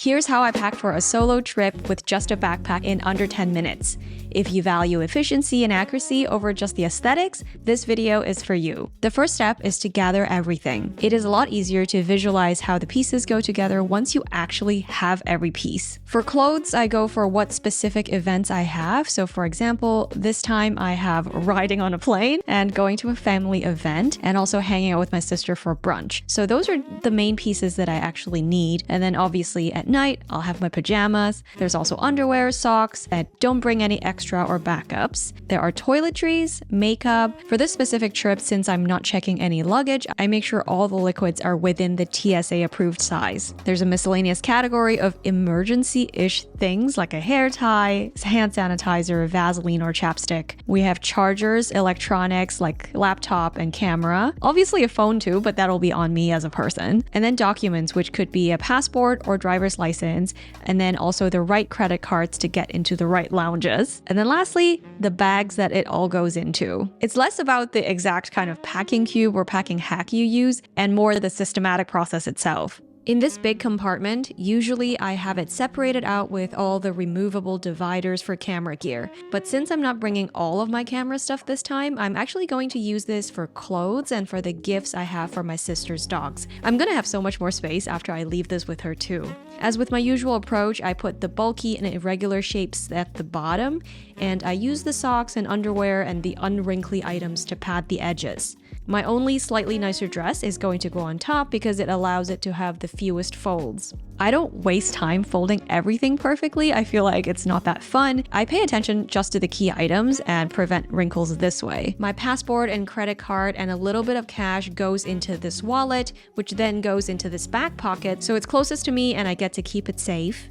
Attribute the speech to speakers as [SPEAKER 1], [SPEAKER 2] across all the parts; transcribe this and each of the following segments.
[SPEAKER 1] Here's how I packed for a solo trip with just a backpack in under 10 minutes. If you value efficiency and accuracy over just the aesthetics, this video is for you. The first step is to gather everything. It is a lot easier to visualize how the pieces go together once you actually have every piece. For clothes, I go for what specific events I have. So for example, this time I have riding on a plane and going to a family event and also hanging out with my sister for brunch. So those are the main pieces that I actually need. And then obviously at night, I'll have my pajamas. There's also underwear, socks, and don't bring any extra or backups. There are toiletries, makeup. For this specific trip, since I'm not checking any luggage, I make sure all the liquids are within the TSA approved size. There's a miscellaneous category of emergency-ish things like a hair tie, hand sanitizer, Vaseline, or chapstick. We have chargers, electronics like laptop and camera. Obviously a phone too, but that'll be on me as a person. And then documents, which could be a passport or driver's license, and then also the right credit cards to get into the right lounges. And then lastly, the bags that it all goes into. It's less about the exact kind of packing cube or packing hack you use, and more the systematic process itself. In this big compartment, usually I have it separated out with all the removable dividers for camera gear. But since I'm not bringing all of my camera stuff this time, I'm actually going to use this for clothes and for the gifts I have for my sister's dogs. I'm gonna have so much more space after I leave this with her too. As with my usual approach, I put the bulky and irregular shapes at the bottom, and I use the socks and underwear and the unwrinkly items to pad the edges. My only slightly nicer dress is going to go on top because it allows it to have the fewest folds. I don't waste time folding everything perfectly. I feel like it's not that fun. I pay attention just to the key items and prevent wrinkles this way. My passport and credit card and a little bit of cash goes into this wallet, which then goes into this back pocket, so it's closest to me and I get to keep it safe.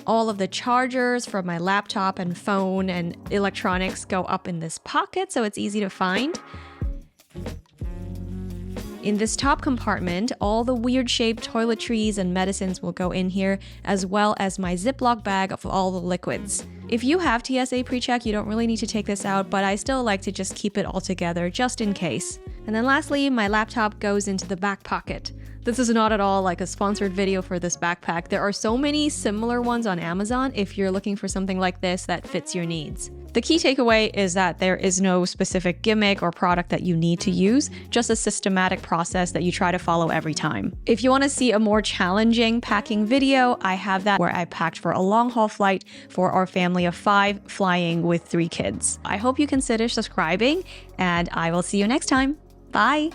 [SPEAKER 1] All of the chargers for my laptop and phone and electronics go up in this pocket, so it's easy to find. In this top compartment, all the weird-shaped toiletries and medicines will go in here, as well as my Ziploc bag of all the liquids. If you have TSA pre-check, you don't really need to take this out, but I still like to just keep it all together, just in case. And then lastly, my laptop goes into the back pocket. This is not at all like a sponsored video for this backpack. There are so many similar ones on Amazon if you're looking for something like this that fits your needs. The key takeaway is that there is no specific gimmick or product that you need to use, just a systematic process that you try to follow every time. If you want to see a more challenging packing video, I have that where I packed for a long haul flight for our family of 5 flying with 3 kids. I hope you consider subscribing, and I will see you next time. Bye!